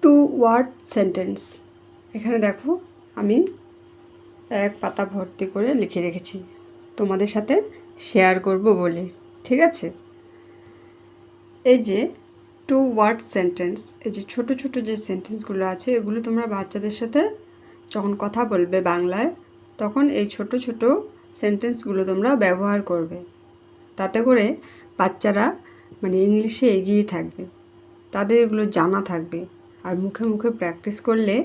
Two word sentence. এখানে দেখো আমি এক পাতা ভর্তি করে লিখে রেখেছি তোমাদের সাথে শেয়ার করব বলে, ঠিক আছে? এই যে টু ওয়ার্ড সেন্টেন্স, এই যে ছোট ছোট যে সেন্টেন্সগুলো আছে এগুলো তোমরা বাচ্চাদের সাথে যখন কথা বলবে বাংলায়, তখন এই ছোট ছোট সেন্টেন্সগুলো তোমরা ব্যবহার করবে। তাতে করে বাচ্চারা মানে ইংলিশে এগিয়ে থাকবে, তাদের এগুলো জানা থাকবে। আর মুখে মুখে প্র্যাকটিস করলে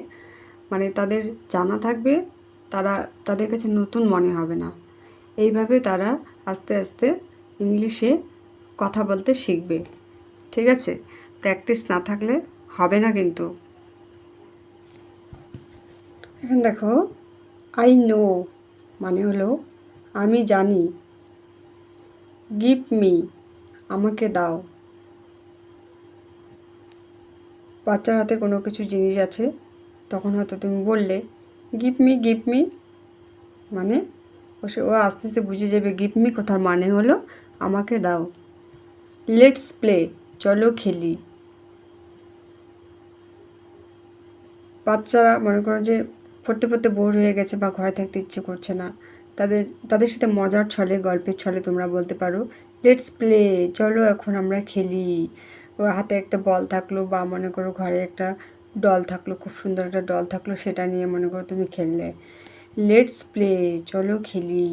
মানে তাদের জানা থাকবে, তাদের কাছে নতুন মনে হবে না। এইভাবে তারা আস্তে আস্তে ইংলিশে কথা বলতে শিখবে, ঠিক আছে? প্র্যাকটিস না থাকলে হবে না কিন্তু। এখন দেখো, আই নো মানে হলো আমি জানি। গিভ মি আমাকে দাও। বাচ্চার হাতে কোনো কিছু জিনিস আছে, তখন হয়তো তুমি বললে গিভ মি, মানে ও আস্তে আস্তে বুঝে যাবে গিভ মি কথার মানে হলো আমাকে দাও। লেটস প্লে চলো খেলি। বাচ্চারা মনে করো যে পড়তে পড়তে বোর হয়ে গেছে বা ঘরে থাকতে ইচ্ছে করছে না, তাদের সাথে মজার ছলে গল্পের ছলে তোমরা বলতে পারো লেটস প্লে চলো এখন আমরা খেলি। ওর হাতে একটা বল থাকলো বা মনে করো ঘরে একটা ডল থাকলো, খুব সুন্দর একটা ডল থাকলো, সেটা নিয়ে মনে করো তুমি খেললে। লেটস প্লে চলো খেলি,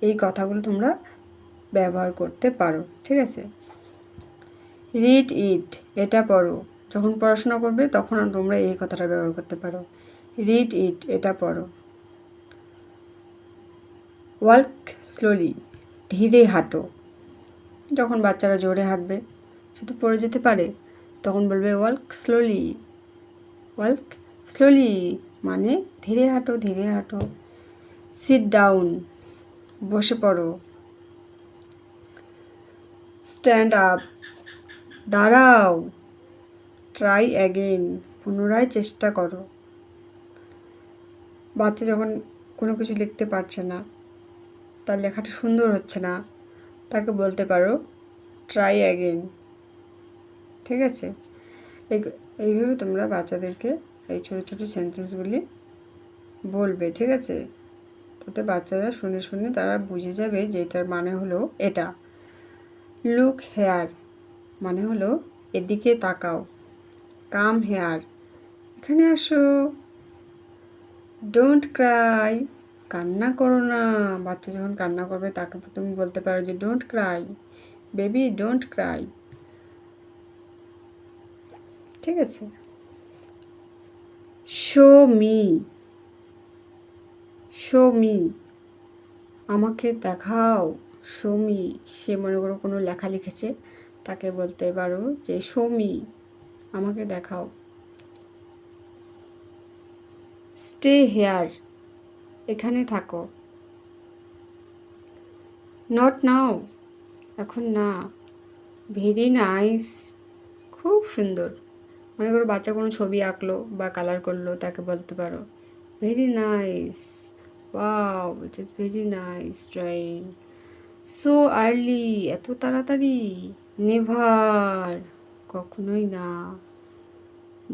এই কথাগুলো তোমরা ব্যবহার করতে পারো, ঠিক আছে? রিড ইট এটা পড়ো। যখন পড়াশোনা করবে তখন তোমরা এই কথাটা ব্যবহার করতে পারো, রিড ইট এটা পড়ো। ওয়াল্ক স্লোলি ধীরে হাঁটো। যখন বাচ্চারা জোরে হাঁটবে সে তো পড়ে যেতে পারে, তখন বলবে ওয়াল্ক স্লোলি মানে ধীরে হাঁটো ধীরে হাঁটো। সিট ডাউন বসে পড়ো। স্ট্যান্ড আপ দাঁড়াও। ট্রাই অ্যাগেন পুনরায় চেষ্টা করো। বাচ্চা যখন কোনো কিছু লিখতে পারছে না, তার লেখাটা সুন্দর হচ্ছে না, তাকে বলতে পারো ট্রাই অ্যাগেন, ঠিক আছে? এইভাবে তোমরা বাচ্চাদেরকে এই ছোটো ছোটো সেন্টেন্সগুলি বলবে, ঠিক আছে? তাতে বাচ্চারা শুনে শুনে তারা বুঝে যাবে যে এটার মানে হলো এটা। লুক হেয়ার মানে হলো এদিকে তাকাও। কাম হেয়ার এখানে আসো। ডোন্ট ক্রাই কান্না করো না। বাচ্চা যখন কান্না করবে তাকে তুমি বলতে পারো যে don't Cry baby don't Cry, ঠিক আছে? শো মি আমাকে দেখাও। শো মি সে মনে করো কোনো লেখা লিখেছে, তাকে বলতে পারো যে শো মি আমাকে দেখাও। স্টে হেয়ার এখানে থাকো। নট নাও এখন না। ভেরি নাইস খুব সুন্দর। মনে করো বাচ্চা কোনো ছবি আঁকলো বা কালার করলো, তাকে বলতে পারো very nice, wow it is very nice drawing. So early এত তাড়াতাড়ি। নেভার কখনোই না।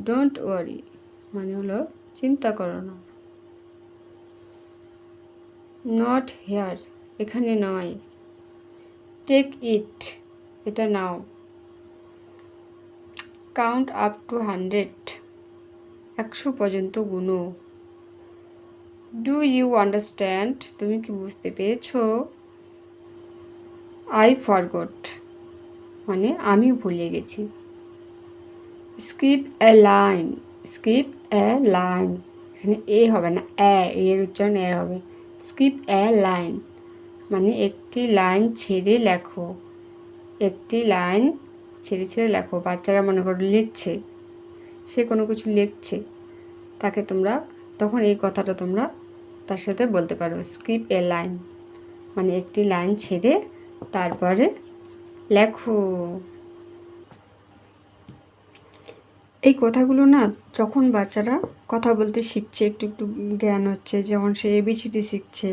ডোন্ট ওয়ারি মানে হলো চিন্তা করো না। নট হেয়ার এখানে নয়। টেক ইট এটা নাও। কাউন্ট আপ টু 100 100 পর্যন্ত গুনো। ডু ইউ আন্ডারস্ট্যান্ড তুমি কি বুঝতে পেরেছো? আই ফরগট মানে আমি ভুলে গেছি। স্কিপ এ লাইন এখানে এ হবে না, এর উচ্চারণ এ হবে। স্কিপ এ লাইন মানে একটি লাইন ছেড়ে লেখো। একটি লাইন ছেড়ে ছেড়ে লেখো। বাচ্চারা মনে করো লিখছে, সে কোনো কিছু লিখছে, তাকে তোমরা তখন এই কথাটা তোমরা তার সাথে বলতে পারো স্কিপ এ লাইন মানে একটি লাইন ছেড়ে তারপরে লেখো। এই কথাগুলো না যখন বাচ্চারা কথা বলতে শিখছে, একটু একটু জ্ঞান হচ্ছে, যখন সে এবিসিডি শিখছে,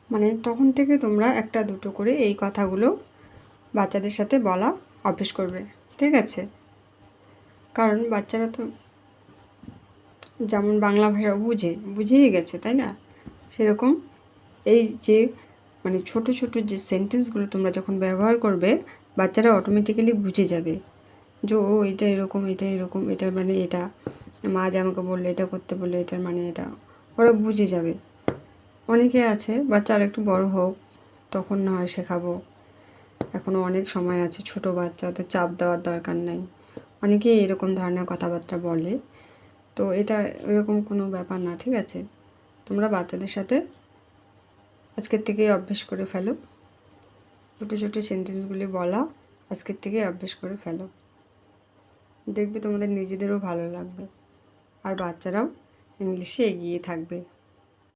মানে তখন থেকে তোমরা একটা দুটো করে এই কথাগুলো বাচ্চাদের সাথে বলা অভ্যেস করবে, ঠিক আছে? কারণ বাচ্চারা তো যেমন বাংলা ভাষা বুঝেই গেছে, তাই না? সেরকম এই যে মানে ছোট ছোট যে সেন্টেন্সগুলো তোমরা যখন ব্যবহার করবে, বাচ্চারা অটোমেটিক্যালি বুঝে যাবে যে ও এটা এরকম, এটা এরকম, এটার মানে এটা, মা যে আমাকে বললো এটা করতে বললো এটার মানে এটা, ওরা বুঝে যাবে। অনেকে আছে বাচ্চা আর একটু বড় হোক তখন না হয় শেখাবো, এখনও অনেক সময় আছে, ছোট বাচ্চা, ওদের চাপ দেওয়ার দরকার নাই। অনেকেই এরকম ধরনের কথাবার্তা বলে, তো এটা এরকম কোনো ব্যাপার না, ঠিক আছে? তোমরা বাচ্চাদের সাথে আজকের থেকেই অভ্যেস করে ফেলো, ছোটো ছোটো সেন্টেন্সগুলি বলা আজকের থেকেই অভ্যেস করে ফেলো। দেখবে তোমাদের নিজেদেরও ভালো লাগবে, আর বাচ্চারাও ইংলিশে এগিয়ে থাকবে।